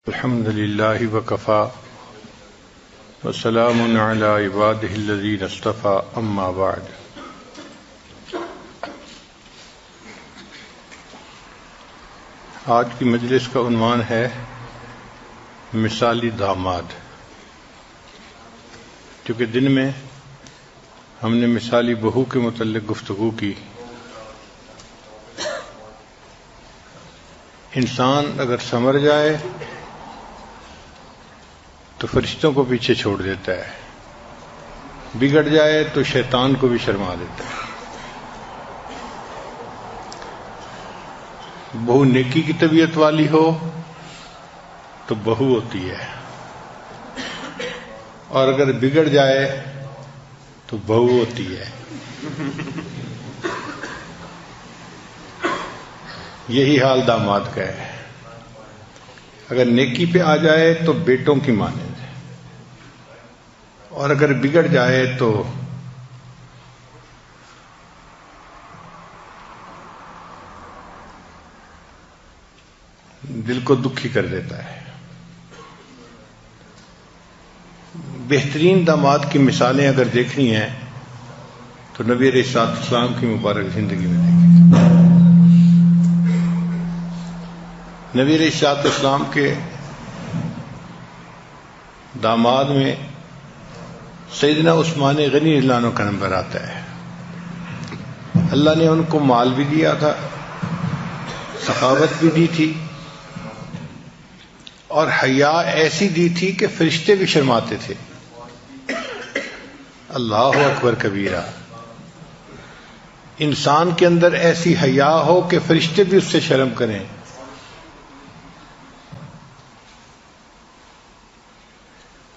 الحمد للہ وکفا وسلام علی عبادہ الذین اصطفى اما بعد۔ آج کی مجلس کا عنوان ہے مثالی داماد۔ چونکہ دن میں ہم نے مثالی بہو کے متعلق گفتگو کی۔ انسان اگر سنور جائے تو فرشتوں کو پیچھے چھوڑ دیتا ہے، بگڑ جائے تو شیطان کو بھی شرما دیتا ہے۔ بہو نیکی کی طبیعت والی ہو تو بہو ہوتی ہے، اور اگر بگڑ جائے تو بہو ہوتی ہے۔ یہی حال داماد کا ہے۔ اگر نیکی پہ آ جائے تو بیٹوں کی مانند، اور اگر بگڑ جائے تو دل کو دکھی کر دیتا ہے۔ بہترین داماد کی مثالیں اگر دیکھنی ہیں تو نبی علیہ الصلوۃ والسلام کی مبارک زندگی میں دیکھیں۔ نبی علیہ الصلوۃ والسلام کے داماد میں سیدنا عثمان غنی رضی اللہ عنہ کا نمبر آتا ہے۔ اللہ نے ان کو مال بھی دیا تھا، سخاوت بھی دی تھی، اور حیا ایسی دی تھی کہ فرشتے بھی شرماتے تھے۔ اللہ اکبر کبیرہ۔ انسان کے اندر ایسی حیا ہو کہ فرشتے بھی اس سے شرم کریں۔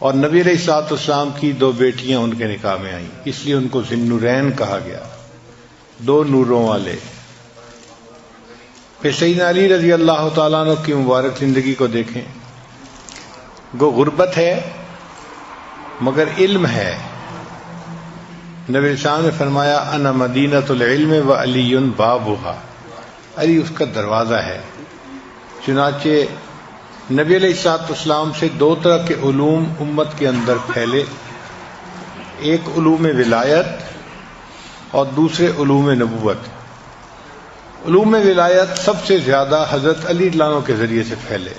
اور نبی علیہ الصلوۃ والسلام کی دو بیٹیاں ان کے نکاح میں آئیں، اس لیے ان کو ذی النورین کہا گیا، دو نوروں والے۔ پھر سیدنا علی رضی اللہ تعالیٰ عنہ کی مبارک زندگی کو دیکھیں۔ گو غربت ہے مگر علم ہے۔ نبی السلام نے فرمایا انا مدینۃ العلم وعلی بابها، علی اس کا دروازہ ہے۔ چنانچہ نبی علیہ الصلوۃ والسلام سے دو طرح کے علوم امت کے اندر پھیلے، ایک علوم ولایت اور دوسرے علوم نبوت۔ علوم ولایت سب سے زیادہ حضرت علی رضی اللہ عنہ کے ذریعے سے پھیلے،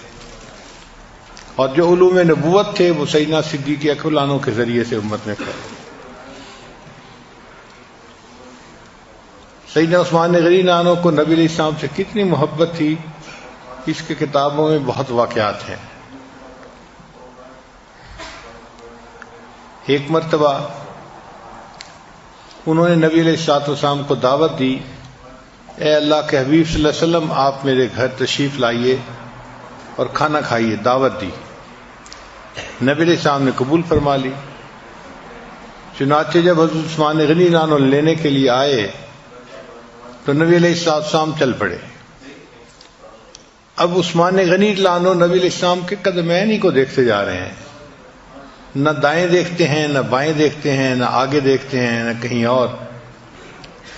اور جو علوم نبوت تھے وہ سیدنا صدیق اکبر رضی اللہ عنہ کے ذریعے سے امت میں پھیلے۔ سیدنا عثمان غنی رضی اللہ عنہ کو نبی علیہ السلام سے کتنی محبت تھی، اس کے کتابوں میں بہت واقعات ہیں۔ ایک مرتبہ انہوں نے نبی علیہ الصلوۃ والسلام کو دعوت دی، اے اللہ کے حبیب صلی اللہ علیہ وسلم آپ میرے گھر تشریف لائیے اور کھانا کھائیے، دعوت دی۔ نبی علیہ السلام نے قبول فرما لی۔ چنانچہ جب حضرت عثمان غنی رضی اللہ عنہ لینے کے لیے آئے تو نبی علیہ الصلوۃ والسلام چل پڑے۔ اب عثمان غنی رضی اللہ عنہ نبی علیہ السلام کے قدمین ہی کو دیکھتے جا رہے ہیں، نہ دائیں دیکھتے ہیں، نہ بائیں دیکھتے ہیں، نہ آگے دیکھتے ہیں، نہ کہیں اور،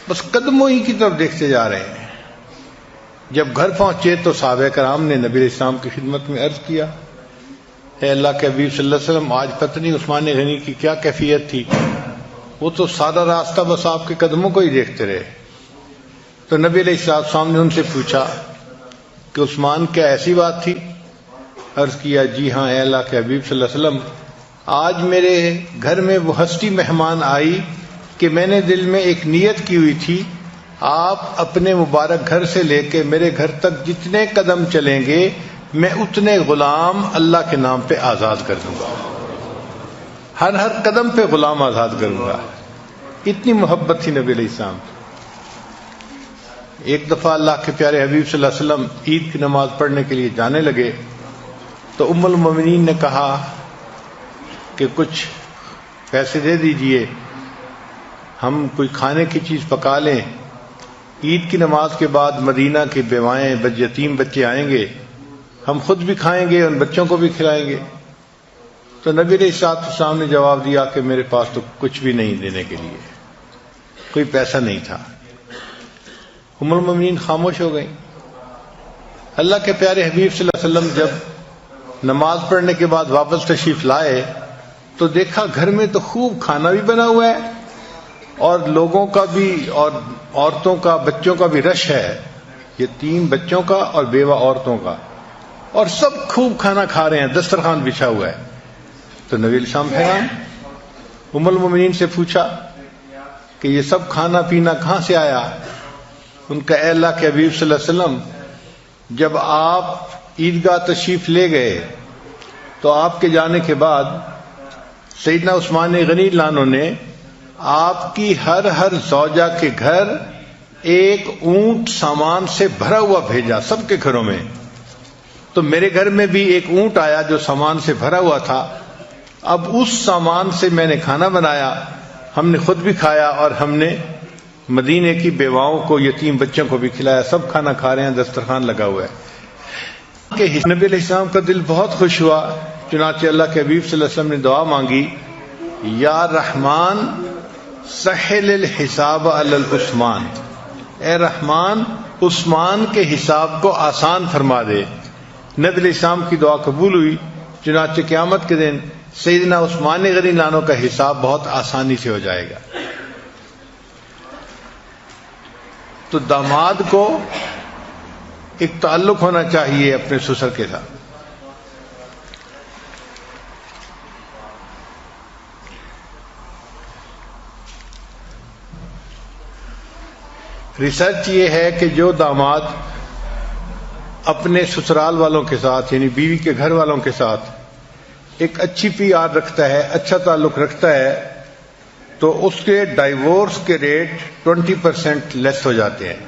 بس قدموں ہی کی طرف دیکھتے جا رہے ہیں۔ جب گھر پہنچے تو صحابہ کرام نے نبی علیہ السلام کی خدمت میں عرض کیا، اے اللہ کے حبیب صلی اللہ علیہ وسلم آج پتہ نہیں عثمان غنی کی کیا کیفیت تھی، وہ تو سارا راستہ بس آپ کے قدموں کو ہی دیکھتے رہے۔ تو نبی علیہ السلام نے ان سے پوچھا کہ عثمان کیا ایسی بات تھی؟ عرض کیا جی ہاں اے اللہ کے حبیب صلی اللہ علیہ وسلم، آج میرے گھر میں وہ ہستی مہمان آئی کہ میں نے دل میں ایک نیت کی ہوئی تھی، آپ اپنے مبارک گھر سے لے کے میرے گھر تک جتنے قدم چلیں گے میں اتنے غلام اللہ کے نام پہ آزاد کر دوں گا، ہر قدم پہ غلام آزاد کروں گا۔ اتنی محبت تھی نبی علیہ السلام۔ ایک دفعہ اللہ کے پیارے حبیب صلی اللہ علیہ وسلم عید کی نماز پڑھنے کے لیے جانے لگے تو ام المومنین نے کہا کہ کچھ پیسے دے دیجئے، ہم کوئی کھانے کی چیز پکا لیں، عید کی نماز کے بعد مدینہ کے بیوائیں یتیم بچے آئیں گے، ہم خود بھی کھائیں گے، ان بچوں کو بھی کھلائیں گے۔ تو نبی علیہ الصلوۃ والسلام نے جواب دیا کہ میرے پاس تو کچھ بھی نہیں دینے کے لیے، کوئی پیسہ نہیں تھا۔ ام المومنین خاموش ہو گئیں۔ اللہ کے پیارے حبیب صلی اللہ علیہ وسلم جب نماز پڑھنے کے بعد واپس تشریف لائے تو دیکھا گھر میں تو خوب کھانا بھی بنا ہوا ہے اور لوگوں کا بھی اور عورتوں کا بچوں کا بھی رش ہے، یتیم بچوں کا اور بیوہ عورتوں کا، اور سب خوب کھانا کھا رہے ہیں، دسترخوان بچھا ہوا ہے۔ تو نبی علیہ السلام حیران، ام المومنین سے پوچھا کہ یہ سب کھانا پینا کہاں سے آیا؟ ان کا اے اللہ کے حبیب صلی اللہ علیہ وسلم، جب آپ عیدگاہ تشریف لے گئے تو آپ کے جانے کے بعد سیدنا عثمان غنی اللہ عنہ نے آپ کی ہر زوجہ کے گھر ایک اونٹ سامان سے بھرا ہوا بھیجا، سب کے گھروں میں۔ تو میرے گھر میں بھی ایک اونٹ آیا جو سامان سے بھرا ہوا تھا، اب اس سامان سے میں نے کھانا بنایا، ہم نے خود بھی کھایا اور ہم نے مدینے کی بیواؤں کو، یتیم بچوں کو بھی کھلایا، سب کھانا کھا رہے ہیں، دسترخوان لگا ہوا ہے۔ کہ نبی علیہ السلام کا دل بہت خوش ہوا، چنانچہ اللہ کے حبیب صلی اللہ علیہ وسلم نے دعا مانگی، یا رحمان سہل الحساب علی العثمان، اے رحمان عثمان کے حساب کو آسان فرما دے۔ نبی علیہ السلام کی دعا قبول ہوئی، چنانچہ قیامت کے دن سیدنا عثمان غنی اللہ عنہ کا حساب بہت آسانی سے ہو جائے گا۔ تو داماد کو ایک تعلق ہونا چاہیے اپنے سسر کے ساتھ۔ ریسرچ یہ ہے کہ جو داماد اپنے سسرال والوں کے ساتھ یعنی بیوی کے گھر والوں کے ساتھ ایک اچھی پی آر رکھتا ہے، اچھا تعلق رکھتا ہے، تو اس کے ڈائیورس کے ریٹ 20% لیس ہو جاتے ہیں۔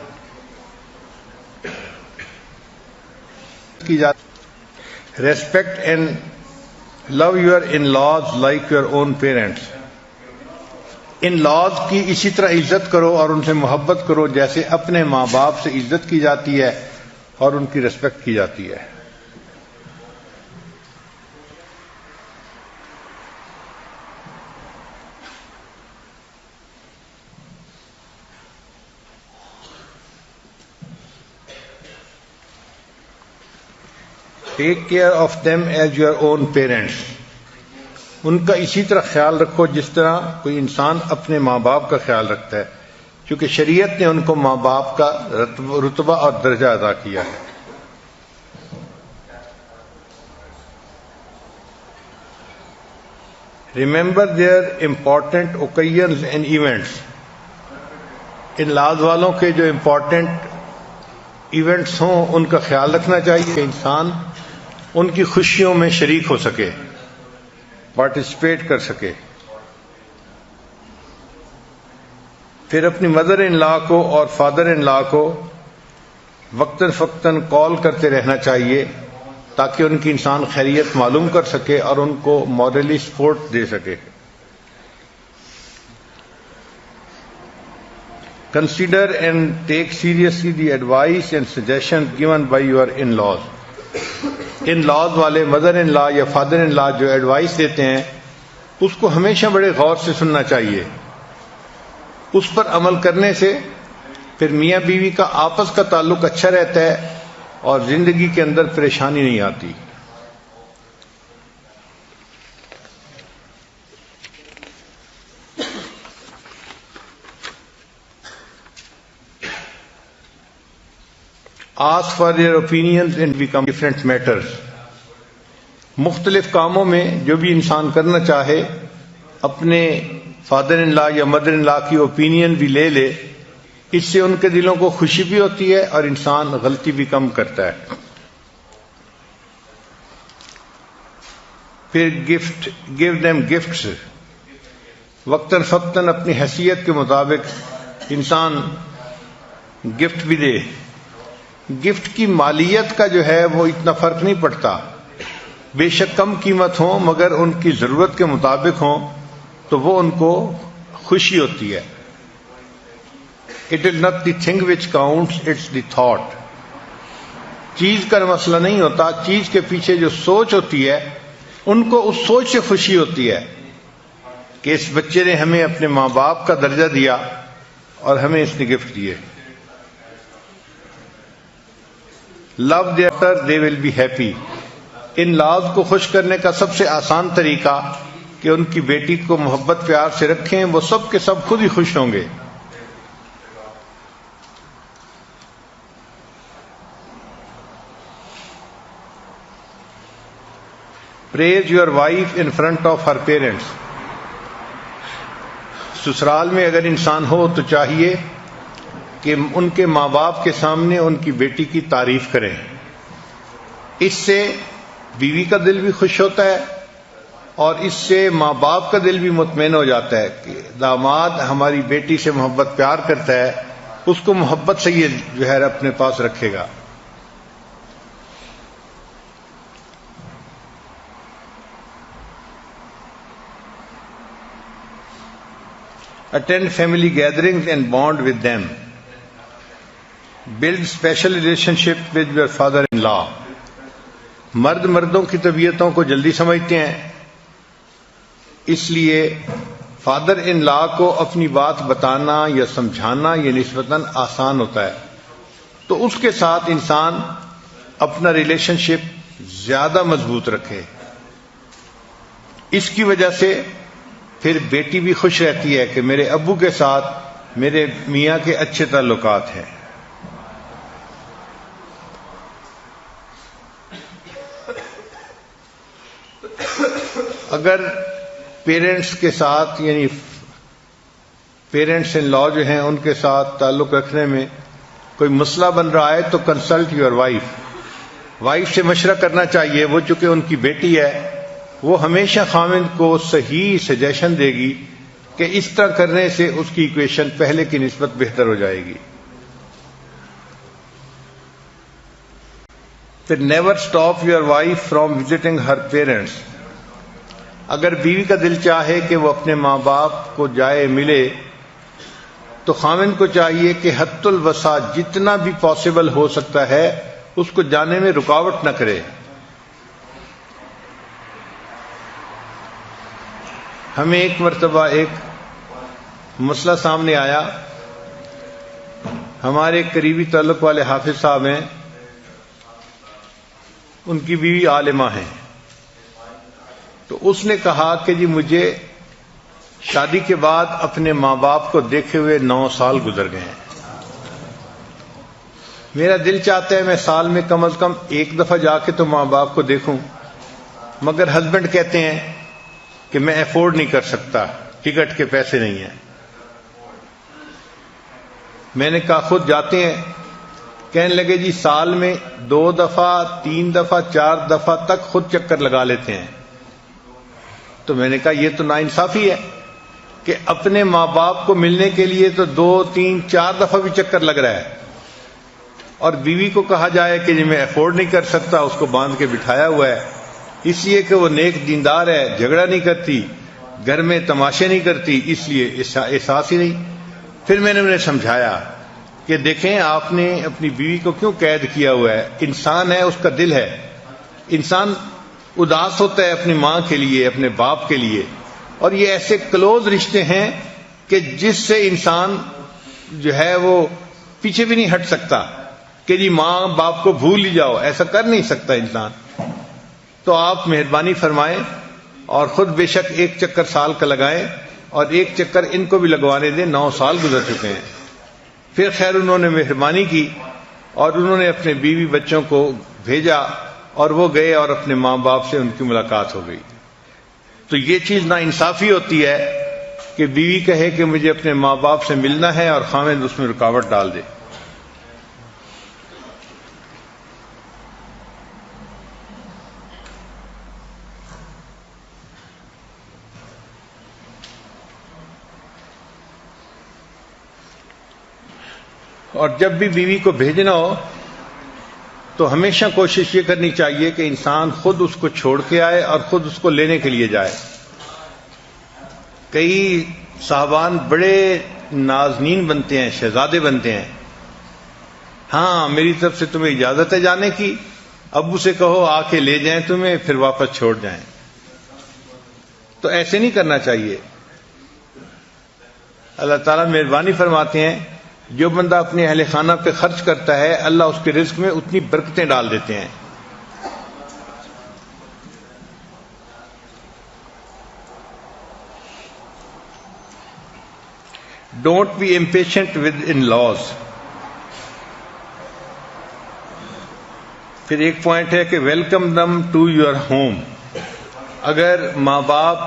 Respect and love your in laws like your own parents, in laws کی اسی طرح عزت کرو اور ان سے محبت کرو جیسے اپنے ماں باپ سے عزت کی جاتی ہے اور ان کی ریسپیکٹ کی جاتی ہے۔ Take care of them as your own parents, ان کا اسی طرح خیال رکھو جس طرح کوئی انسان اپنے ماں باپ کا خیال رکھتا ہے، کیونکہ شریعت نے ان کو ماں باپ کا رتبہ اور درجہ ادا کیا ہے۔ Remember their important occasions and events, in laws والوں کے جو امپورٹنٹ ایونٹس ہوں ان کا خیال رکھنا چاہیے کہ انسان ان کی خوشیوں میں شریک ہو سکے، پارٹیسپیٹ کر سکے۔ پھر اپنی مدر ان لا کو اور فادر ان لا کو وقتاً فوقتاً کال کرتے رہنا چاہیے تاکہ ان کی انسان خیریت معلوم کر سکے اور ان کو مورلی سپورٹ دے سکے۔ Consider and take seriously the advice and suggestions given by your in-laws. in-laws والے مدر ان لا یا فادر ان لا جو ایڈوائس دیتے ہیں اس کو ہمیشہ بڑے غور سے سننا چاہیے، اس پر عمل کرنے سے پھر میاں بیوی کا آپس کا تعلق اچھا رہتا ہے اور زندگی کے اندر پریشانی نہیں آتی۔ Ask for their opinions and become different matters. مختلف کاموں میں جو بھی انسان کرنا چاہے اپنے فادر ان لا یا مدر ان لا کی اوپینین بھی لے لے، اس سے ان کے دلوں کو خوشی بھی ہوتی ہے اور انسان غلطی بھی کم کرتا ہے۔ پھر give them gifts، وقتاً فوقتاً اپنی حیثیت کے مطابق انسان گفٹ بھی دے۔ گفٹ کی مالیت کا جو ہے وہ اتنا فرق نہیں پڑتا، بے شک کم قیمت ہوں مگر ان کی ضرورت کے مطابق ہوں تو وہ ان کو خوشی ہوتی ہے۔ It is not the thing which counts, it's the thought. چیز کا مسئلہ نہیں ہوتا، چیز کے پیچھے جو سوچ ہوتی ہے ان کو اس سوچ سے خوشی ہوتی ہے کہ اس بچے نے ہمیں اپنے ماں باپ کا درجہ دیا اور ہمیں اس نے گفٹ دیے۔ Love their daughter, they will be happy. In laws کو خوش کرنے کا سب سے آسان طریقہ کہ ان کی بیٹی کو محبت پیار سے رکھیں، وہ سب کے سب خود ہی خوش ہوں گے۔ Praise your wife in front of her parents۔ سسرال میں اگر انسان ہو تو چاہیے کہ ان کے ماں باپ کے سامنے ان کی بیٹی کی تعریف کریں، اس سے بیوی کا دل بھی خوش ہوتا ہے اور اس سے ماں باپ کا دل بھی مطمئن ہو جاتا ہے کہ داماد ہماری بیٹی سے محبت پیار کرتا ہے، اس کو محبت سے یہ جو ہے اپنے پاس رکھے گا۔ Attend family gatherings and bond with them۔ Build special relationship with your father-in-law۔ مرد مردوں کی طبیعتوں کو جلدی سمجھتے ہیں، اس لیے فادر ان لا کو اپنی بات بتانا یا سمجھانا یہ نسبتاً آسان ہوتا ہے، تو اس کے ساتھ انسان اپنا ریلیشن شپ زیادہ مضبوط رکھے۔ اس کی وجہ سے پھر بیٹی بھی خوش رہتی ہے کہ میرے ابو کے ساتھ میرے میاں کے اچھے تعلقات ہیں۔ اگر پیرنٹس کے ساتھ یعنی پیرنٹس ان لا جو ہیں ان کے ساتھ تعلق رکھنے میں کوئی مسئلہ بن رہا ہے تو کنسلٹ یور وائف سے مشورہ کرنا چاہیے۔ وہ چونکہ ان کی بیٹی ہے، وہ ہمیشہ خاوند کو صحیح سجیشن دے گی کہ اس طرح کرنے سے اس کی ایکویشن پہلے کی نسبت بہتر ہو جائے گی۔ پھر never stop your wife from visiting her parents. اگر بیوی کا دل چاہے کہ وہ اپنے ماں باپ کو جائے ملے تو خاوند کو چاہیے کہ حد الوسع جتنا بھی پاسبل ہو سکتا ہے اس کو جانے میں رکاوٹ نہ کرے۔ ہمیں ایک مرتبہ ایک مسئلہ سامنے آیا، ہمارے قریبی تعلق والے حافظ صاحب ہیں، ان کی بیوی عالمہ ہیں، تو اس نے کہا کہ جی مجھے شادی کے بعد اپنے ماں باپ کو دیکھے ہوئے 9 سال گزر گئے ہیں، میرا دل چاہتا ہے میں سال میں کم از کم ایک دفعہ جا کے تو ماں باپ کو دیکھوں، مگر ہسبینڈ کہتے ہیں کہ میں افورڈ نہیں کر سکتا، ٹکٹ کے پیسے نہیں ہیں۔ میں نے کہا خود جاتے ہیں؟ کہنے لگے جی سال میں 2 دفعہ 3 دفعہ 4 دفعہ تک خود چکر لگا لیتے ہیں۔ تو میں نے کہا یہ تو ناانصافی ہے کہ اپنے ماں باپ کو ملنے کے لیے تو 2 3 4 دفعہ بھی چکر لگ رہا ہے، اور بیوی کو کہا جائے کہ جی میں افورڈ نہیں کر سکتا، اس کو باندھ کے بٹھایا ہوا ہے اس لیے کہ وہ نیک دیندار ہے، جھگڑا نہیں کرتی، گھر میں تماشے نہیں کرتی، اس لیے احساس ہی نہیں۔ پھر میں نے انہیں سمجھایا کہ دیکھیں آپ نے اپنی بیوی کو کیوں قید کیا ہوا ہے، انسان ہے، اس کا دل ہے، انسان اداس ہوتا ہے اپنی ماں کے لیے، اپنے باپ کے لیے، اور یہ ایسے کلوز رشتے ہیں کہ جس سے انسان جو ہے وہ پیچھے بھی نہیں ہٹ سکتا کہ جی ماں باپ کو بھول ہی جاؤ، ایسا کر نہیں سکتا انسان۔ تو آپ مہربانی فرمائیں اور خود بے شک ایک چکر سال کا لگائیں، اور ایک چکر ان کو بھی لگوانے دیں، 9 سال گزر چکے ہیں۔ پھر خیر انہوں نے مہربانی کی اور انہوں نے اپنے بیوی بچوں کو بھیجا اور وہ گئے اور اپنے ماں باپ سے ان کی ملاقات ہو گئی۔ تو یہ چیز ناانصافی ہوتی ہے کہ بیوی کہے کہ مجھے اپنے ماں باپ سے ملنا ہے اور خاوند اس میں رکاوٹ ڈال دے۔ اور جب بھی بیوی کو بھیجنا ہو تو ہمیشہ کوشش یہ کرنی چاہیے کہ انسان خود اس کو چھوڑ کے آئے اور خود اس کو لینے کے لیے جائے۔ کئی صاحبان بڑے نازنین بنتے ہیں، شہزادے بنتے ہیں، ہاں میری طرف سے تمہیں اجازت ہے جانے کی، ابو سے کہو آ کے لے جائیں تمہیں، پھر واپس چھوڑ جائیں۔ تو ایسے نہیں کرنا چاہیے۔ اللہ تعالیٰ مہربانی فرماتے ہیں جو بندہ اپنے اہل خانہ پہ خرچ کرتا ہے اللہ اس کے رزق میں اتنی برکتیں ڈال دیتے ہیں۔ Don't be impatient with in-laws. پھر ایک پوائنٹ ہے کہ welcome them to your home. اگر ماں باپ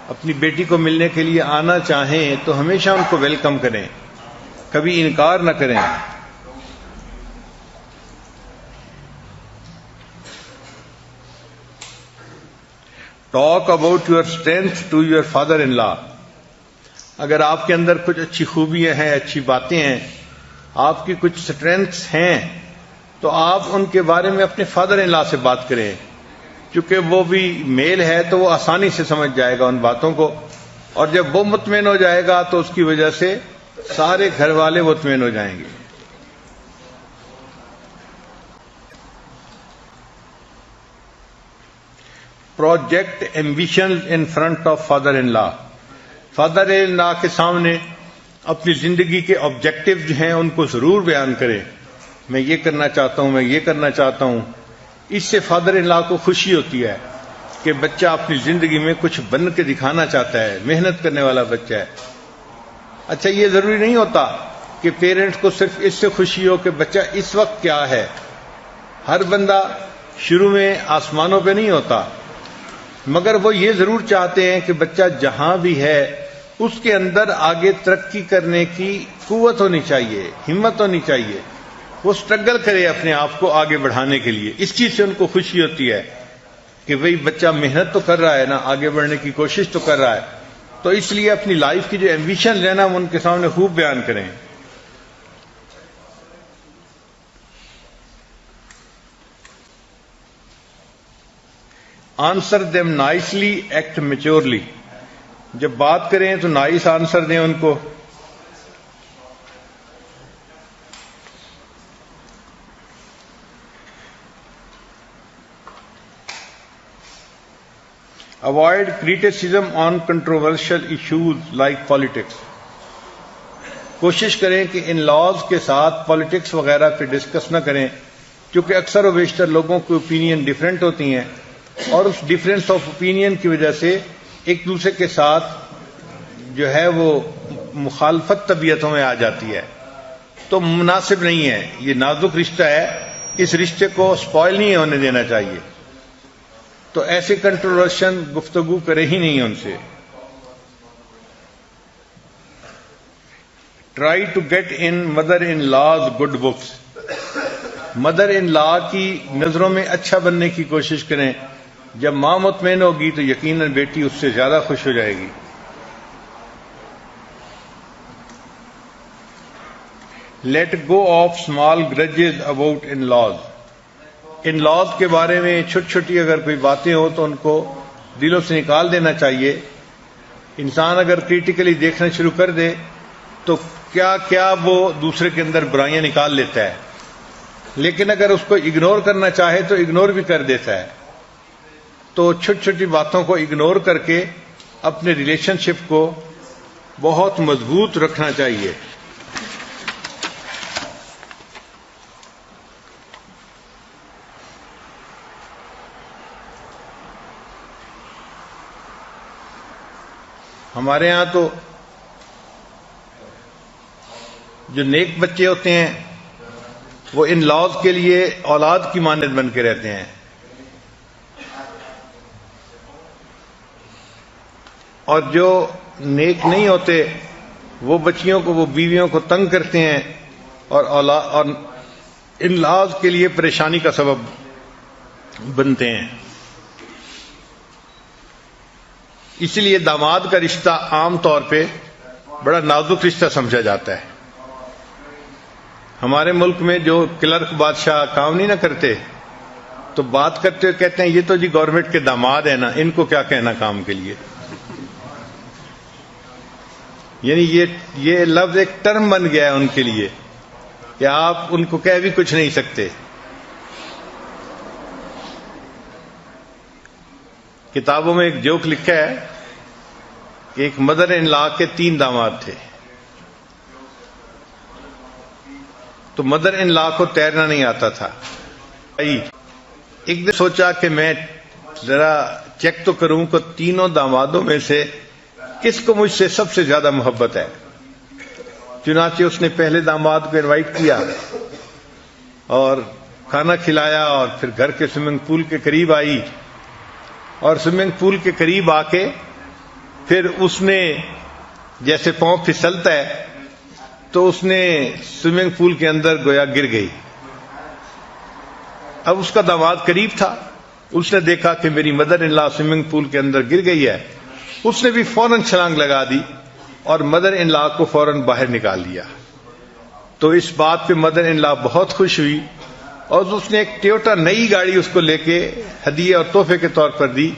اپنی بیٹی کو ملنے کے لیے آنا چاہیں تو ہمیشہ ان کو ویلکم کریں, کبھی انکار نہ کریں. Talk about your strength to your father in law. اگر آپ کے اندر کچھ اچھی خوبیاں ہیں, اچھی باتیں ہیں, آپ کی کچھ اسٹرینتھس ہیں, تو آپ ان کے بارے میں اپنے فادر ان لا سے بات کریں, کیونکہ وہ بھی میل ہے تو وہ آسانی سے سمجھ جائے گا ان باتوں کو, اور جب وہ مطمئن ہو جائے گا تو اس کی وجہ سے سارے گھر والے مطمئن ہو جائیں گے. Project ambition in front of father in law. Father in law کے سامنے اپنی زندگی کے آبجیکٹو جو ہیں ان کو ضرور بیان کریں. میں یہ کرنا چاہتا ہوں, میں یہ کرنا چاہتا ہوں. اس سے فادر ان لا کو خوشی ہوتی ہے کہ بچہ اپنی زندگی میں کچھ بن کے دکھانا چاہتا ہے, محنت کرنے والا بچہ ہے. اچھا, یہ ضروری نہیں ہوتا کہ پیرنٹس کو صرف اس سے خوشی ہو کہ بچہ اس وقت کیا ہے. ہر بندہ شروع میں آسمانوں پہ نہیں ہوتا, مگر وہ یہ ضرور چاہتے ہیں کہ بچہ جہاں بھی ہے اس کے اندر آگے ترقی کرنے کی قوت ہونی چاہیے, ہمت ہونی چاہیے, وہ سٹرگل کرے اپنے آپ کو آگے بڑھانے کے لیے. اس چیز سے ان کو خوشی ہوتی ہے کہ بھئی بچہ محنت تو کر رہا ہے نا, آگے بڑھنے کی کوشش تو کر رہا ہے. تو اس لیے اپنی لائف کی جو ایمبیشن ہے نا وہ ان کے سامنے خوب بیان کریں. Answer them nicely, act maturely. جب بات کریں تو نائس آنسر دیں ان کو. Avoid criticism on controversial issues like politics. کوشش کریں کہ ان لاز کے ساتھ پالیٹکس وغیرہ پہ ڈسکس نہ کریں, کیونکہ اکثر و بیشتر لوگوں کی اوپینین ڈیفرنٹ ہوتی ہیں, اور اس ڈیفرنس آف اوپینین کی وجہ سے ایک دوسرے کے ساتھ جو ہے وہ مخالفت طبیعتوں میں آ جاتی ہے. تو مناسب نہیں ہے, یہ نازک رشتہ ہے, اس رشتے کو سپوائل نہیں ہونے دینا چاہیے. تو ایسے کنٹروورشن گفتگو کرے ہی نہیں ان سے. Try to get in mother in laws good books. Mother in law کی نظروں میں اچھا بننے کی کوشش کریں. جب ماں مطمئن ہوگی تو یقیناً بیٹی اس سے زیادہ خوش ہو جائے گی. Let go of small grudges about in laws. In laws کے بارے میں چھوٹی چھوٹی اگر کوئی باتیں ہوں تو ان کو دلوں سے نکال دینا چاہیے. انسان اگر کریٹیکلی دیکھنا شروع کر دے تو کیا کیا وہ دوسرے کے اندر برائیاں نکال لیتا ہے, لیکن اگر اس کو اگنور کرنا چاہے تو اگنور بھی کر دیتا ہے. تو چھوٹی چھوٹی باتوں کو اگنور کر کے اپنے ریلیشن شپ کو بہت مضبوط رکھنا چاہیے. ہمارے ہاں تو جو نیک بچے ہوتے ہیں وہ ان لاز کے لیے اولاد کی مانند بن کے رہتے ہیں, اور جو نیک نہیں ہوتے وہ بچیوں کو, وہ بیویوں کو تنگ کرتے ہیں اور ان لاز کے لیے پریشانی کا سبب بنتے ہیں. اسی لیے داماد کا رشتہ عام طور پہ بڑا نازک رشتہ سمجھا جاتا ہے. ہمارے ملک میں جو کلرک بادشاہ کام نہیں نہ کرتے تو بات کرتے ہوئے کہتے ہیں یہ تو جی گورنمنٹ کے داماد ہیں نا, ان کو کیا کہنا کام کے لیے. یعنی یہ لفظ ایک ٹرم بن گیا ہے ان کے لیے کہ آپ ان کو کہہ بھی کچھ نہیں سکتے. کتابوں میں ایک جوک لکھا ہے کہ ایک مدر ان لا کے 3 داماد تھے. تو مدر ان لا کو تیرنا نہیں آتا تھا. ایک دن سوچا کہ میں ذرا چیک تو کروں کہ تینوں دامادوں میں سے کس کو مجھ سے سب سے زیادہ محبت ہے. چنانچہ اس نے پہلے داماد کو انوائٹ کیا اور کھانا کھلایا، اور پھر گھر کے سوئمنگ پول کے قریب آئی، اور سوئمنگ پول کے قریب آ کے پھر اس نے جیسے پاؤں پھسلتا ہے تو اس نے سوئمنگ پول کے اندر گویا گر گئی۔ اب اس کا داماد قریب تھا، اس نے دیکھا کہ میری mother in law swimming pool کے اندر گر گئی ہے، اس نے بھی فوراً چھلانگ لگا دی اور مدر ان لا کو فوراً باہر نکال دیا۔ تو اس بات پہ مدر ان لا بہت خوش ہوئی اور اس نے ایک ٹویوٹا نئی گاڑی اس کو لے کے ہدیہ اور تحفے کے طور پر دی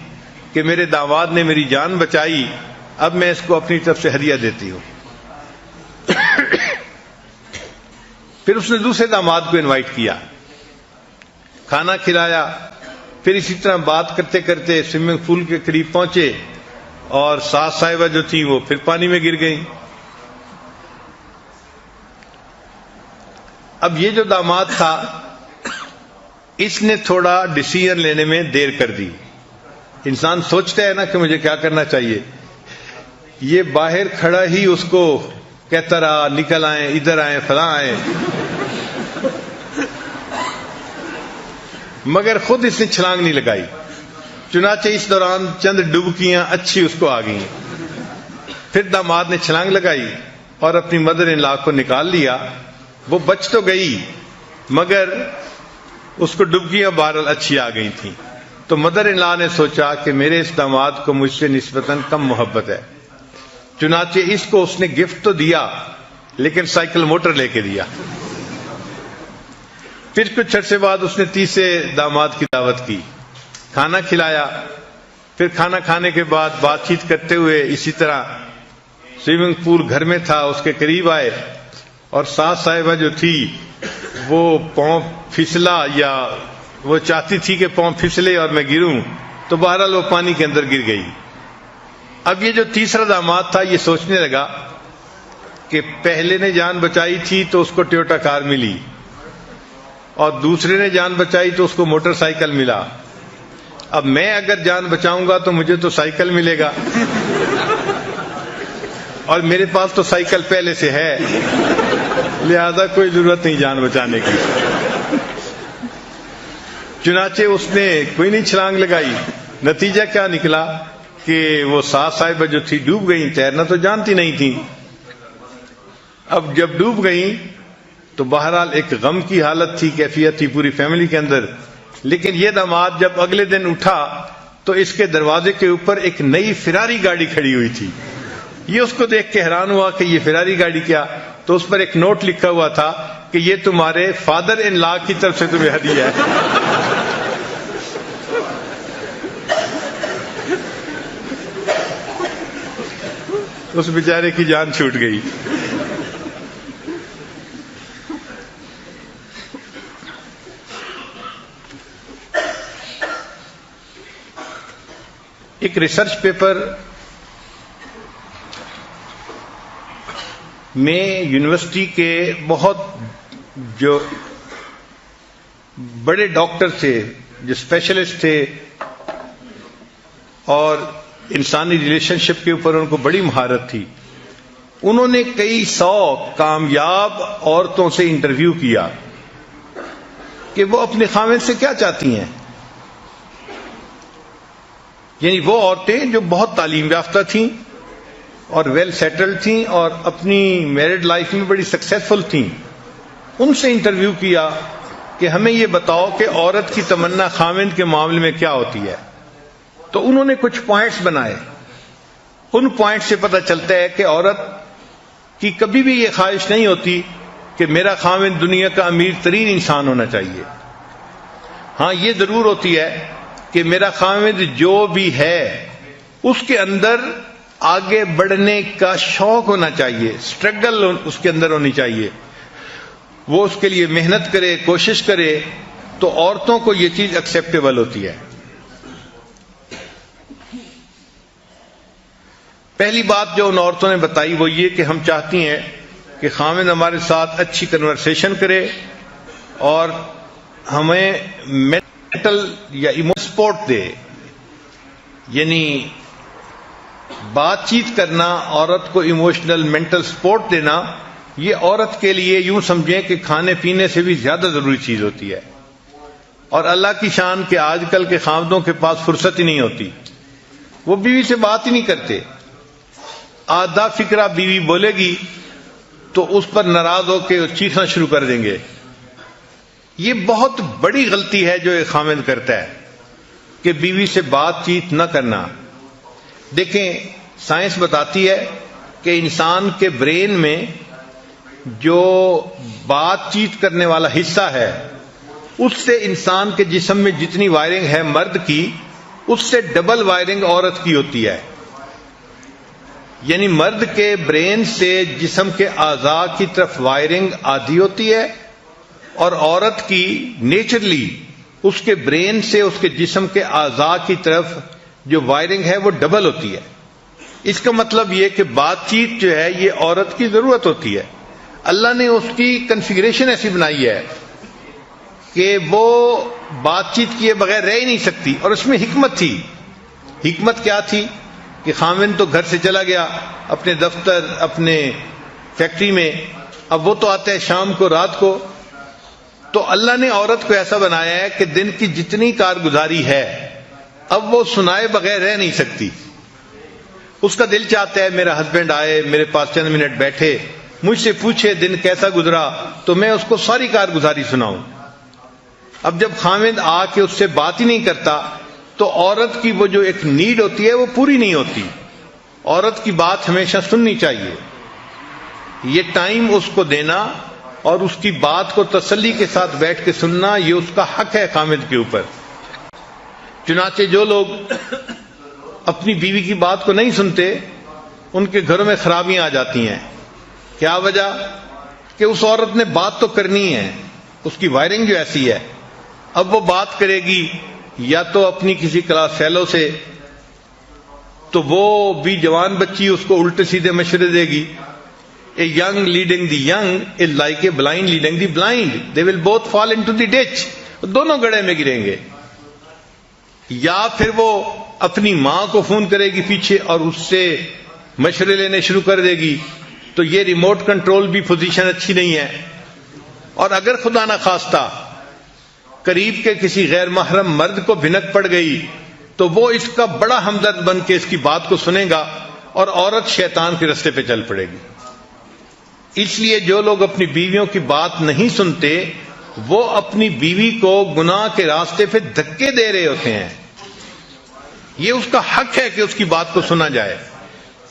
کہ میرے داماد نے میری جان بچائی، اب میں اس کو اپنی طرف سے ہدیہ دیتی ہوں۔ پھر اس نے دوسرے داماد کو انوائٹ کیا، کھانا کھلایا، پھر اسی طرح بات کرتے کرتے سوئمنگ پول کے قریب پہنچے اور ساس صاحبہ جو تھی وہ پھر پانی میں گر گئیں۔ اب یہ جو داماد تھا اس نے تھوڑا ڈیسیژن لینے میں دیر کر دی۔ انسان سوچتا ہے نا کہ مجھے کیا کرنا چاہیے، یہ باہر کھڑا ہی اس کو کہتا رہا نکل آئیں، ادھر آئیں، فلاں آئیں، مگر خود اس نے چھلانگ نہیں لگائی۔ چنانچہ اس دوران چند ڈبکیاں اچھی اس کو آ گئیں۔ پھر داماد نے چھلانگ لگائی اور اپنی مدر ان لا کو نکال لیا۔ وہ بچ تو گئی مگر اس کو ڈبکیاں بہرحال اچھی آ گئی تھیں۔ تو مدر ان لا نے سوچا کہ میرے اس داماد کو مجھ سے نسبتاً کم محبت ہے، چنانچہ اس کو اس نے گفٹ تو دیا لیکن سائیکل موٹر لے کے دیا۔ پھر کچھ عرصے بعد اس نے تیسرے داماد کی دعوت کی، کھانا کھلایا، پھر کھانا کھانے کے بعد بات چیت کرتے ہوئے اسی طرح سوئمنگ پول گھر میں تھا اس کے قریب آئے، اور ساس صاحبہ جو تھی وہ پاؤں پھسلا یا وہ چاہتی تھی کہ پاؤں پھسلے اور میں گروں، تو بہرحال وہ پانی کے اندر گر گئی۔ اب یہ جو تیسرا داماد تھا یہ سوچنے لگا کہ پہلے نے جان بچائی تھی تو اس کو ٹویوٹا کار ملی، اور دوسرے نے جان بچائی تو اس کو موٹر سائیکل ملا، اب میں اگر جان بچاؤں گا تو مجھے تو سائیکل ملے گا، اور میرے پاس تو سائیکل پہلے سے ہے، لہذا کوئی ضرورت نہیں جان بچانے کی۔ چنانچہ اس نے کوئی نہیں چھلانگ لگائی۔ نتیجہ کیا نکلا کہ وہ ساس صاحبہ جو تھی ڈوب گئیں، تیرنا تو جانتی نہیں تھی۔ اب جب ڈوب گئیں تو بہرحال ایک غم کی حالت تھی، کیفیت تھی پوری فیملی کے اندر۔ لیکن یہ داماد جب اگلے دن اٹھا تو اس کے دروازے کے اوپر ایک نئی فراری گاڑی کھڑی ہوئی تھی۔ یہ اس کو دیکھ کے حیران ہوا کہ یہ فراری گاڑی کیا، تو اس پر ایک نوٹ لکھا ہوا تھا کہ یہ تمہارے فادر ان لا کی طرف سے تمہیں ہدیہ ہے۔ اس بیچارے کی جان چھوٹ گئی۔ ایک ریسرچ پیپر میں یونیورسٹی کے بہت جو بڑے ڈاکٹر تھے، جو اسپیشلسٹ تھے اور انسانی ریلیشن شپ کے اوپر ان کو بڑی مہارت تھی، انہوں نے کئی 100 کامیاب عورتوں سے انٹرویو کیا کہ وہ اپنے خاوند سے کیا چاہتی ہیں، یعنی وہ عورتیں جو بہت تعلیم یافتہ تھیں اور ویل سیٹلڈ تھیں اور اپنی میرڈ لائف میں بڑی سکسیسفل تھیں، ان سے انٹرویو کیا کہ ہمیں یہ بتاؤ کہ عورت کی تمنا خاوند کے معاملے میں کیا ہوتی ہے۔ تو انہوں نے کچھ پوائنٹس بنائے، ان پوائنٹ سے پتہ چلتا ہے کہ عورت کی کبھی بھی یہ خواہش نہیں ہوتی کہ میرا خاوند دنیا کا امیر ترین انسان ہونا چاہیے۔ ہاں یہ ضرور ہوتی ہے کہ میرا خاوند جو بھی ہے اس کے اندر آگے بڑھنے کا شوق ہونا چاہیے، سٹرگل اس کے اندر ہونی چاہیے، وہ اس کے لیے محنت کرے، کوشش کرے، تو عورتوں کو یہ چیز ایکسیپٹیبل ہوتی ہے۔ پہلی بات جو ان عورتوں نے بتائی وہ یہ کہ ہم چاہتی ہیں کہ خاوند ہمارے ساتھ اچھی کنورسیشن کرے اور ہمیں مینٹل یا ایموشنل سپورٹ دے، یعنی بات چیت کرنا، عورت کو ایموشنل مینٹل سپورٹ دینا، یہ عورت کے لیے یوں سمجھیں کہ کھانے پینے سے بھی زیادہ ضروری چیز ہوتی ہے. اور اللہ کی شان کہ آج کل کے خاوندوں کے پاس فرصت ہی نہیں ہوتی، وہ بیوی سے بات ہی نہیں کرتے. آدھا فکرہ بیوی بولے گی تو اس پر ناراض ہو کے چیخنا شروع کر دیں گے. یہ بہت بڑی غلطی ہے جو ایک خاوند کرتا ہے کہ بیوی سے بات چیت نہ کرنا. دیکھیں، سائنس بتاتی ہے کہ انسان کے برین میں جو بات چیت کرنے والا حصہ ہے اس سے انسان کے جسم میں جتنی وائرنگ ہے مرد کی، اس سے ڈبل وائرنگ عورت کی ہوتی ہے. یعنی مرد کے برین سے جسم کے اعضاء کی طرف وائرنگ آدھی ہوتی ہے، اور عورت کی نیچرلی اس کے برین سے اس کے جسم کے اعضاء کی طرف جو وائرنگ ہے وہ ڈبل ہوتی ہے. اس کا مطلب یہ کہ بات چیت جو ہے یہ عورت کی ضرورت ہوتی ہے. اللہ نے اس کی کنفیگریشن ایسی بنائی ہے کہ وہ بات چیت کیے بغیر رہ ہی نہیں سکتی. اور اس میں حکمت تھی. حکمت کیا تھی کہ خاوند تو گھر سے چلا گیا اپنے دفتر، اپنے فیکٹری میں، اب وہ تو آتا ہے شام کو، رات کو. تو اللہ نے عورت کو ایسا بنایا ہے کہ دن کی جتنی کارگزاری ہے اب وہ سنائے بغیر رہ نہیں سکتی. اس کا دل چاہتا ہے میرا ہسبینڈ آئے، میرے پاس چند منٹ بیٹھے، مجھ سے پوچھے دن کیسا گزرا، تو میں اس کو ساری کارگزاری سناؤں. اب جب خاوند آ کے اس سے بات ہی نہیں کرتا تو عورت کی وہ جو ایک نیڈ ہوتی ہے وہ پوری نہیں ہوتی. عورت کی بات ہمیشہ سننی چاہیے. یہ ٹائم اس کو دینا اور اس کی بات کو تسلی کے ساتھ بیٹھ کے سننا، یہ اس کا حق ہے خاوند کے اوپر. چنانچہ جو لوگ اپنی بیوی کی بات کو نہیں سنتے ان کے گھروں میں خرابیاں آ جاتی ہیں. کیا وجہ؟ کہ اس عورت نے بات تو کرنی ہے، اس کی وائرنگ جو ایسی ہے. اب وہ بات کرے گی یا تو اپنی کسی کلاس فیلو سے، تو وہ بھی جوان بچی اس کو الٹے سیدھے مشورے دے گی. A young leading the young is like a blind leading the blind. They will both fall into the ditch. دونوں گڑھے میں گریں گے. یا پھر وہ اپنی ماں کو فون کرے گی پیچھے اور اس سے مشورے لینے شروع کر دے گی. تو یہ ریموٹ کنٹرول بھی پوزیشن اچھی نہیں ہے. اور اگر خدا نہ خواستہ قریب کے کسی غیر محرم مرد کو بھنک پڑ گئی تو وہ اس کا بڑا ہمدرد بن کے اس کی بات کو سنے گا اور عورت شیطان کے رستے پہ چل پڑے گی. اس لیے جو لوگ اپنی بیویوں کی بات نہیں سنتے وہ اپنی بیوی کو گناہ کے راستے پہ دھکے دے رہے ہوتے ہیں. یہ اس کا حق ہے کہ اس کی بات کو سنا جائے.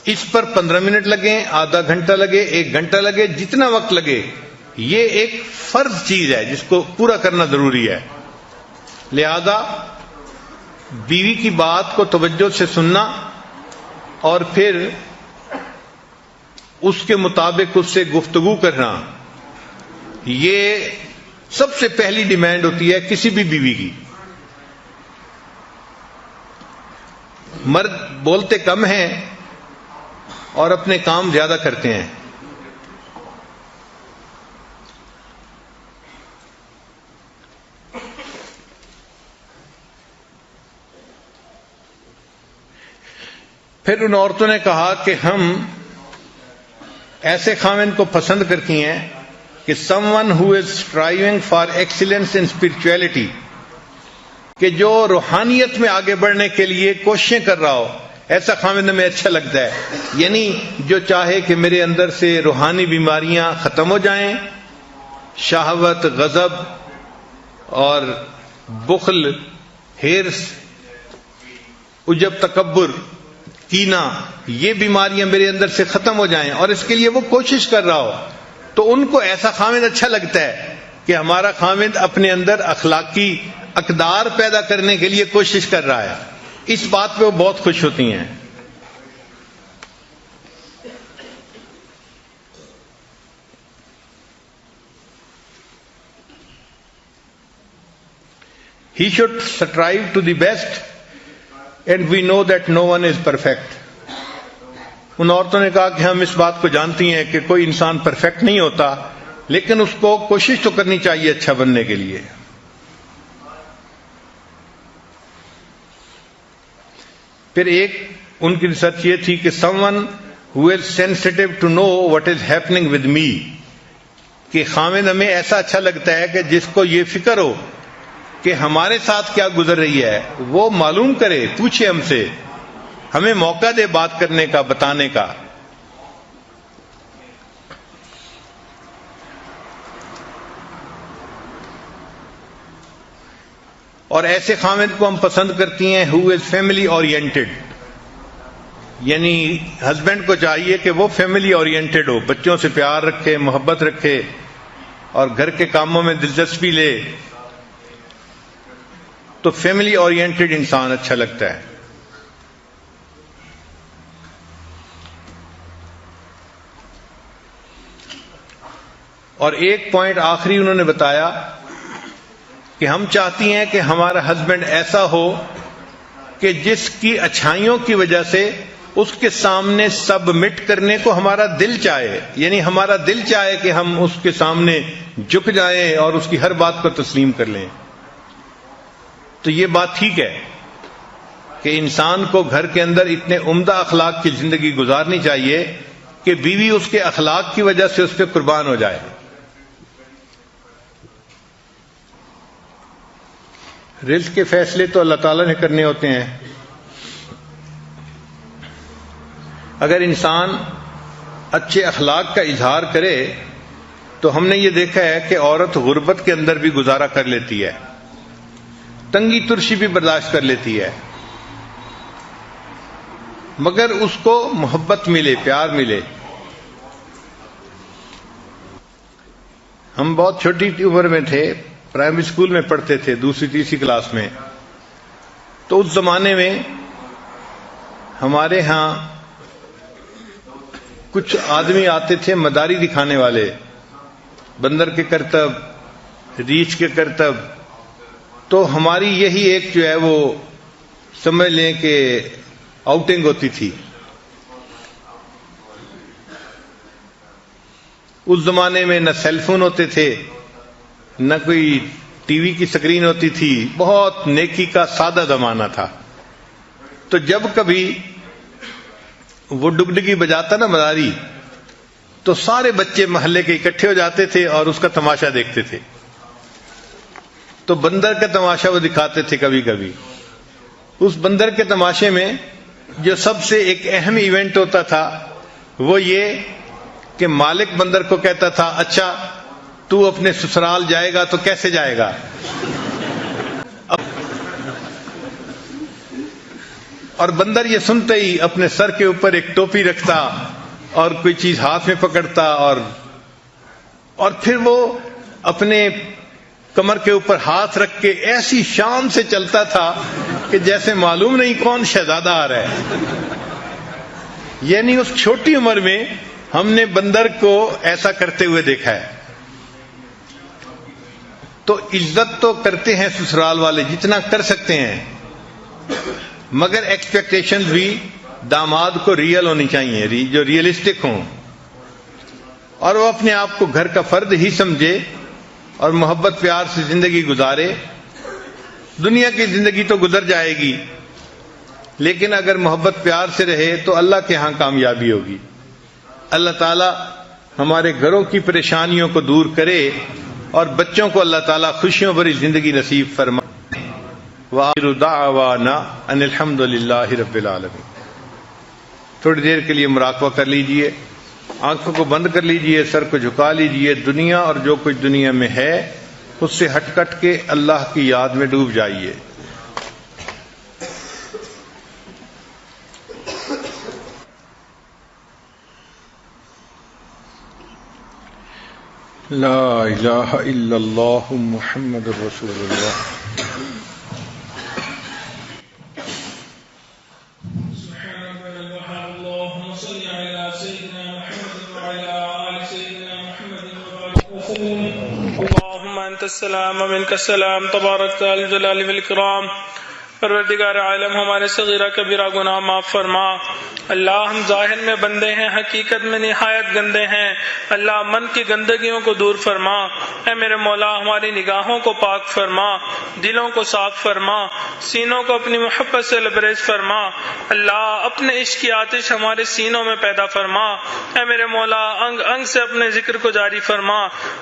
اس پر 15 منٹ لگیں، آدھا گھنٹہ لگے، 1 گھنٹہ لگے، جتنا وقت لگے، یہ ایک فرض چیز ہے جس کو پورا کرنا ضروری ہے. لہذا بیوی کی بات کو توجہ سے سننا اور پھر اس کے مطابق اس سے گفتگو کرنا، یہ سب سے پہلی ڈیمانڈ ہوتی ہے کسی بھی بیوی کی. مرد بولتے کم ہیں اور اپنے کام زیادہ کرتے ہیں. پھر ان عورتوں نے کہا کہ ہم ایسے خاوند کو پسند کرتی ہیں کہ someone who is striving for excellence in spirituality، کہ جو روحانیت میں آگے بڑھنے کے لیے کوششیں کر رہا ہو، ایسا خاوند ہمیں اچھا لگتا ہے. یعنی جو چاہے کہ میرے اندر سے روحانی بیماریاں ختم ہو جائیں، شہوت، غضب اور بخل، ہرس، عجب، تکبر، کینہ، یہ بیماریاں میرے اندر سے ختم ہو جائیں اور اس کے لیے وہ کوشش کر رہا ہو، تو ان کو ایسا خاوند اچھا لگتا ہے کہ ہمارا خاوند اپنے اندر اخلاقی اقدار پیدا کرنے کے لیے کوشش کر رہا ہے. اس بات پہ وہ بہت خوش ہوتی ہیں. He should strive to the best and we know that no one is perfect. ان عورتوں نے کہا کہ ہم اس بات کو جانتی ہیں کہ کوئی انسان پرفیکٹ نہیں ہوتا، لیکن اس کو کوشش تو کرنی چاہیے اچھا بننے کے لیے. پھر ایک ان کی ریسرچ یہ تھی کہ someone who is sensitive to know what is happening with me. کہ خامد ہمیں ایسا اچھا لگتا ہے کہ جس کو یہ فکر ہو کہ ہمارے ساتھ کیا گزر رہی ہے وہ معلوم کرے، پوچھے ہم سے، ہمیں موقع دے بات کرنے کا، بتانے کا۔ اور ایسے خامد کو ہم پسند کرتی ہیں who is family oriented، یعنی ہسبینڈ کو چاہیے کہ وہ فیملی اورینٹڈ ہو، بچوں سے پیار رکھے، محبت رکھے اور گھر کے کاموں میں دلچسپی لے، تو فیملی اورینٹڈ انسان اچھا لگتا ہے۔ اور ایک پوائنٹ آخری انہوں نے بتایا کہ ہم چاہتی ہیں کہ ہمارا ہسبینڈ ایسا ہو کہ جس کی اچھائیوں کی وجہ سے اس کے سامنے سبمٹ کرنے کو ہمارا دل چاہے، یعنی ہمارا دل چاہے کہ ہم اس کے سامنے جھک جائیں اور اس کی ہر بات کو تسلیم کر لیں۔ تو یہ بات ٹھیک ہے کہ انسان کو گھر کے اندر اتنے عمدہ اخلاق کی زندگی گزارنی چاہیے کہ بیوی اس کے اخلاق کی وجہ سے اس پہ قربان ہو جائے۔ رزق کے فیصلے تو اللہ تعالیٰ نے کرنے ہوتے ہیں۔ اگر انسان اچھے اخلاق کا اظہار کرے تو ہم نے یہ دیکھا ہے کہ عورت غربت کے اندر بھی گزارا کر لیتی ہے، تنگی ترشی بھی برداشت کر لیتی ہے، مگر اس کو محبت ملے، پیار ملے۔ ہم بہت چھوٹی عمر میں تھے، پرائمری اسکول میں پڑھتے تھے، دوسری تیسری کلاس میں، تو اس زمانے میں ہمارے ہاں کچھ آدمی آتے تھے مداری دکھانے والے، بندر کے کرتب، ریچھ کے کرتب، تو ہماری یہی ایک جو ہے وہ سمجھ لیں کہ آؤٹنگ ہوتی تھی۔ اس زمانے میں نہ سیل فون ہوتے تھے، نہ کوئی ٹی وی کی سکرین ہوتی تھی، بہت نیکی کا سادہ زمانہ تھا۔ تو جب کبھی وہ ڈگڈگی بجاتا نا مداری، تو سارے بچے محلے کے اکٹھے ہو جاتے تھے اور اس کا تماشا دیکھتے تھے۔ تو بندر کا تماشا وہ دکھاتے تھے کبھی کبھی۔ اس بندر کے تماشے میں جو سب سے ایک اہم ایونٹ ہوتا تھا وہ یہ کہ مالک بندر کو کہتا تھا، اچھا تو اپنے سسرال جائے گا تو کیسے جائے گا؟ اور بندر یہ سنتے ہی اپنے سر کے اوپر ایک ٹوپی رکھتا اور کوئی چیز ہاتھ میں پکڑتا اور پھر وہ اپنے کمر کے اوپر ہاتھ رکھ کے ایسی شان سے چلتا تھا کہ جیسے معلوم نہیں کون شہزادہ آ رہا ہے۔ یعنی اس چھوٹی عمر میں ہم نے بندر کو ایسا کرتے ہوئے دیکھا ہے۔ تو عزت تو کرتے ہیں سسرال والے جتنا کر سکتے ہیں، مگر ایکسپیکٹیشن بھی داماد کو ریئل ہونی چاہیے، جو ریئلسٹک ہوں، اور وہ اپنے آپ کو گھر کا فرد ہی سمجھے اور محبت پیار سے زندگی گزارے۔ دنیا کی زندگی تو گزر جائے گی، لیکن اگر محبت پیار سے رہے تو اللہ کے ہاں کامیابی ہوگی۔ اللہ تعالی ہمارے گھروں کی پریشانیوں کو دور کرے اور بچوں کو اللہ تعالی خوشیوں بھری زندگی نصیب فرمائے۔ وآخر دعوانا ان الحمد للہ رب العالمین۔ تھوڑی دیر کے لیے مراقبہ کر لیجئے، آنکھوں کو بند کر لیجئے، سر کو جھکا لیجئے، دنیا اور جو کچھ دنیا میں ہے اس سے ہٹ کٹ کے اللہ کی یاد میں ڈوب جائیے۔ لا الہ الا اللہ محمد رسول اللہ۔ اللهم انت السلام ومنك السلام تبارك ذا الجلال والاكرام پروردگار عالم ہمارے صغیرہ کبیرہ گناہ معاف فرما۔ اللہ ہم ظاہر میں بندے ہیں، حقیقت میں نہایت گندے ہیں۔ اللہ من کی گندگیوں کو دور فرما۔ اے میرے مولا ہماری نگاہوں کو پاک فرما، دلوں کو صاف فرما، سینوں کو اپنی محبت سے لبریز فرما۔ اللہ اپنے عشق کی آتش ہمارے سینوں میں پیدا فرما۔ اے میرے مولا انگ انگ سے اپنے ذکر کو جاری فرما،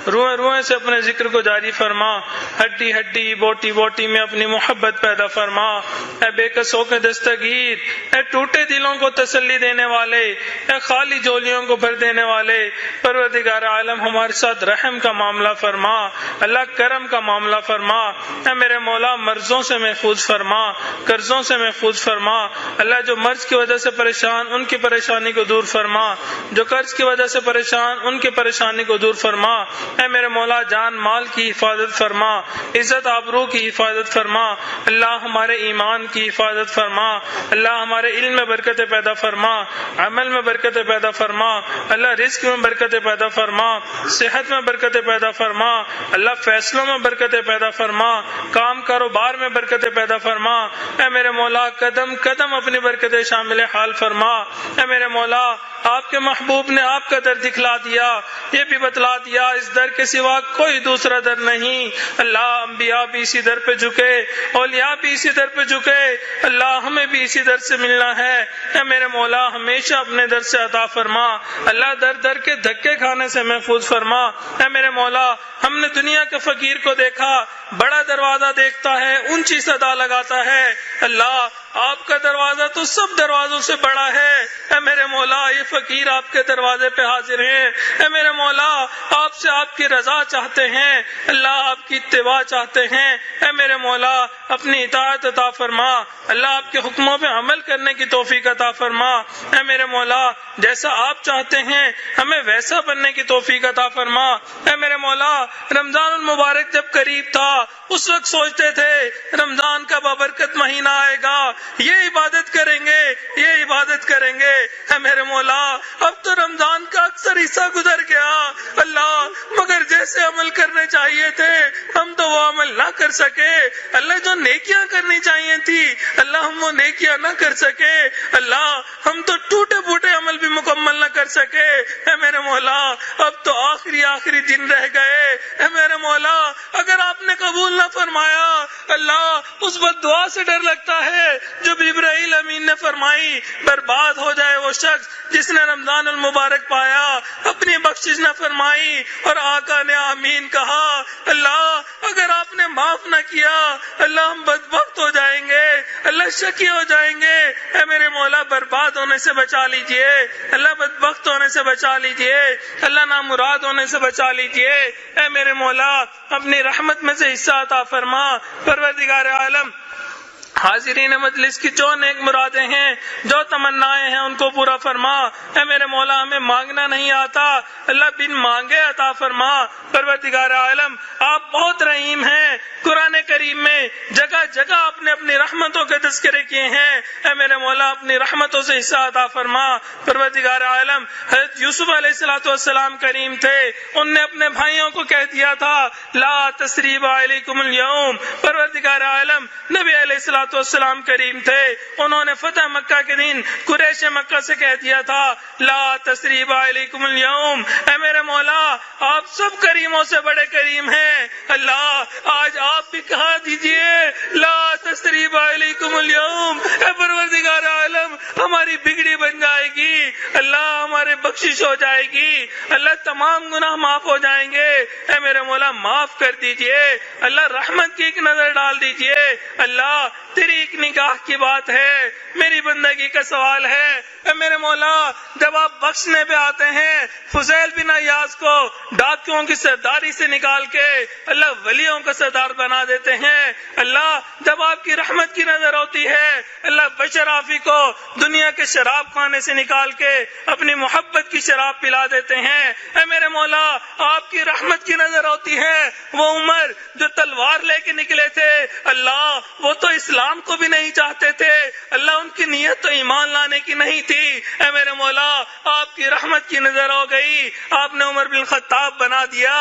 روئیں روئیں سے اپنے ذکر کو جاری فرما، ہڈی ہڈی بوٹی بوٹی میں اپنی محبت پیدا فرما۔ اے بے کسوں کے دستگیر، اے ٹوٹے دلوں کو تسلی دینے والے، اے خالی جولیوں کو بھر دینے والے، پروردگار عالم ہمارے ساتھ رحم کا معاملہ فرما، اللہ کرم کا معاملہ فرما۔ اے میرے مولا مرضوں سے محفوظ فرما، قرضوں سے محفوظ فرما۔ اللہ جو مرض کی وجہ سے پریشان ان کی پریشانی کو دور فرما، جو قرض کی وجہ سے پریشان ان کی پریشانی کو دور فرما۔ اے میرے مولا جان مال کی حفاظت فرما، عزت آبرو کی حفاظت فرما۔ اللہ ہمارے ایمان کی حفاظت فرما، اللہ ہمارے علم میں برکت پیدا فرما، عمل میں برکت پیدا فرما، اللہ رزق میں برکت پیدا فرما، صحت میں برکت پیدا فرما، اللہ فیصلوں میں برکت پیدا فرما، کام کاروبار میں برکت پیدا فرما۔ اے میرے مولا قدم قدم اپنی برکت شامل حال فرما۔ اے میرے مولا آپ کے محبوب نے آپ کا در دکھلا دیا، یہ بھی بتلا دیا اس در کے سوا کوئی دوسرا در نہیں۔ اللہ انبیاء بھی اسی در پہ جھکے، اولیاء بھی اسی در پہ جھکے، اللہ ہمیں بھی اسی در سے ملنا ہے۔ اے میرے مولا ہمیشہ اپنے در سے عطا فرما، اللہ در در کے دھکے کھانے سے محفوظ فرما۔ اے میرے مولا ہم نے دنیا کے فقیر کو دیکھا، بڑا دروازہ دیکھتا ہے، اونچی صدا لگاتا ہے، اللہ آپ کا دروازہ تو سب دروازوں سے بڑا ہے۔ اے میرے مولا یہ فقیر آپ کے دروازے پہ حاضر ہیں، اے میرے مولا آپ سے آپ کی رضا چاہتے ہیں، اللہ آپ کی اتباع چاہتے ہیں۔ اے میرے مولا اپنی اطاعت عطا فرما، اللہ آپ کے حکموں پہ عمل کرنے کی توفیق عطا فرما۔ اے میرے مولا جیسا آپ چاہتے ہیں ہمیں ویسا بننے کی توفیق عطا فرما۔ اے میرے مولا رمضان المبارک جب قریب تھا اس وقت سوچتے تھے رمضان کا بابرکت مہینہ آئے گا، یہ عبادت کریں گے، یہ عبادت کریں گے۔ اے میرے مولا اب تو رمضان کا اکثر حصہ گزر گیا، اللہ مگر جیسے عمل کرنے چاہیے تھے ہم تو وہ عمل نہ کر سکے، اللہ جو نیکیاں کرنی چاہیے تھی اللہ ہم وہ نیکیاں نہ کر سکے، اللہ ہم تو ٹوٹے پھوٹے عمل بھی مکمل نہ کر سکے۔ اے میرے مولا اب تو آخری دن رہ گئے، اے میرے مولا اگر آپ نے قبول نہ فرمایا اللہ اس بد دعا سے ڈر لگتا ہے جو جبرائیل امین نے فرمائی، برباد ہو جائے وہ شخص جس نے رمضان المبارک پایا اپنی بخشش نہ فرمائی اور آقا نے آمین کہا۔ اللہ اگر آپ نے معاف نہ کیا اللہ ہم بدبخت ہو جائیں گے، اللہ شکی ہو جائیں گے۔ اے میرے مولا برباد ہونے سے بچا لیجئے، اللہ بدبخت ہونے سے بچا لیجئے، اللہ نامراد ہونے سے بچا لیجئے۔ اے میرے مولا اپنی رحمت میں سے حصہ عطا فرما۔ پروردگار عالم حاضرین مجلس کی جو نیک مرادیں ہیں، جو تمنائیں ہیں ان کو پورا فرما۔ اے میرے مولا ہمیں مانگنا نہیں آتا، اللہ بن مانگے عطا فرما۔ پروردگار عالم آپ بہت رحیم ہیں، قرآن کریم میں جگہ جگہ آپ نے اپنی رحمتوں کے تذکرے کیے ہیں، اے میرے مولا اپنی رحمتوں سے حصہ عطا فرما۔ پروردگار عالم حضرت یوسف علیہ السلام کریم تھے، ان نے اپنے بھائیوں کو کہہ دیا تھا لا تثریب علیکم اليوم۔ پروردگار عالم نبی علیہ السلام کریم تھے، انہوں نے فتح مکہ کے دن قریش مکہ سے کہہ دیا تھا لا تثریب علیکم اليوم۔ اے میرے مولا آپ سب کریموں سے بڑے کریم ہیں، اللہ آج آپ بھی کہا دیجئے لا تثریب علیکم اليوم۔ اے پروردگار عالم ہماری بگڑی بن جائے گی، اللہ ہمارے بخشش ہو جائے گی، اللہ تمام گناہ معاف ہو جائیں گے۔ اے میرے مولا معاف کر دیجئے، اللہ رحمت کی ایک نظر ڈال دیجئے، اللہ تیری ایک نگاہ کی بات ہے، میری بندگی کا سوال ہے۔ اے میرے مولا جب آپ بخشنے پہ آتے ہیں فضیل بن عیاض کو ڈاکیوں کی سرداری سے نکال کے اللہ ولیوں کا سردار بنا دیتے ہیں، اللہ جب آپ کی رحمت کی نظر ہوتی ہے اللہ بشر آفی کو دنیا کے شراب خانے سے نکال کے اپنی محبت کی شراب پلا دیتے ہیں۔ اے میرے مولا آپ کی رحمت کی نظر ہوتی ہے وہ عمر جو تلوار لے کے نکلے تھے، اللہ وہ تو اسلام کو بھی نہیں چاہتے تھے، اللہ ان کی نیت تو ایمان لانے کی نہیں تھی، اے میرے مولا آپ کی رحمت کی نظر ہو گئی، آپ نے عمر بن خطاب بنا دیا۔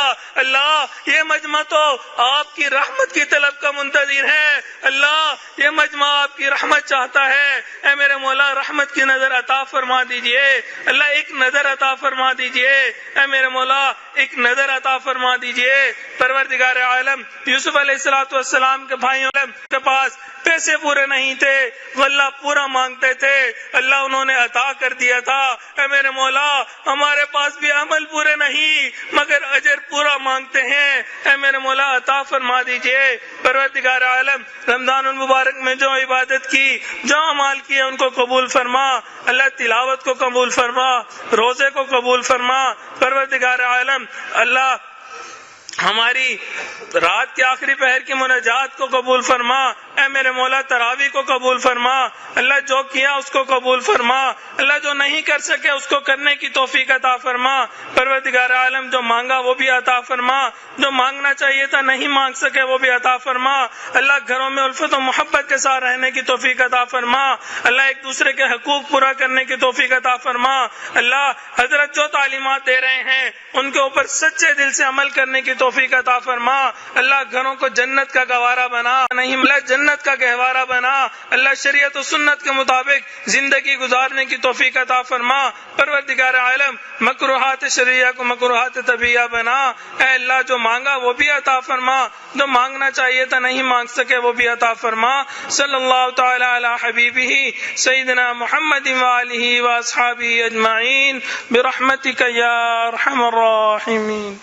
اللہ یہ مجمع تو آپ کی رحمت کی طلب کا منتظر ہے، اللہ یہ مجمع آپ کی رحمت چاہتا ہے، اے میرے مولا رحمت کی نظر عطا فرما دیجئے، اللہ ایک نظر عطا فرما دیجئے، اے میرے مولا ایک نظر عطا فرما دیجئے۔ پروردگار عالم یوسف علیہ السلام کے بھائیوں کے پاس پیسے پورے نہیں تھے، غلہ پورا مانگتے تھے، اللہ انہوں نے عطا کر دیا تھا۔ اے میرے مولا ہمارے پاس بھی عمل پورے نہیں مگر اجر پورا مانگتے ہیں، اے میرے مولا عطا فرما دیجئے۔ پروردگار عالم رمضان المبارک میں جو عبادت کی، جو اعمال کیے ان کو قبول فرما، اللہ تلاوت کو قبول فرما، روزے کو قبول فرما۔ پروردگار عالم اللہ ہماری رات کے آخری پہر کی مناجات کو قبول فرما، اے میرے مولا تراویح کو قبول فرما، اللہ جو کیا اس کو قبول فرما، اللہ جو نہیں کر سکے اس کو کرنے کی توفیق عطا فرما۔ پروردگار عالم جو مانگا وہ بھی عطا فرما، جو مانگنا چاہیے تھا نہیں مانگ سکے وہ بھی عطا فرما، اللہ گھروں میں الفت و محبت کے ساتھ رہنے کی توفیق عطا فرما، اللہ ایک دوسرے کے حقوق پورا کرنے کی توفیق عطا فرما، اللہ حضرت جو تعلیمات دے رہے ہیں ان کے اوپر سچے دل سے عمل کرنے کی توفیق عطا فرما، اللہ گھروں کو جنت کا گوارا بنا، نہیں اللہ جنت کا گہوارہ بنا، اللہ شریعت و سنت کے مطابق زندگی گزارنے کی توفیق عطا فرما۔ پروردگار عالم مکروہات شرعیہ کو مکروہات طبیعہ بنا، اے اللہ جو مانگا وہ بھی عطا فرما، جو مانگنا چاہیے تھا نہیں مانگ سکے وہ بھی عطا فرما۔ صلی اللہ تعالی علی حبیبہ سیدنا محمد وآلہ واصحابہ اجمعین برحمتک یا ارحم الراحمین۔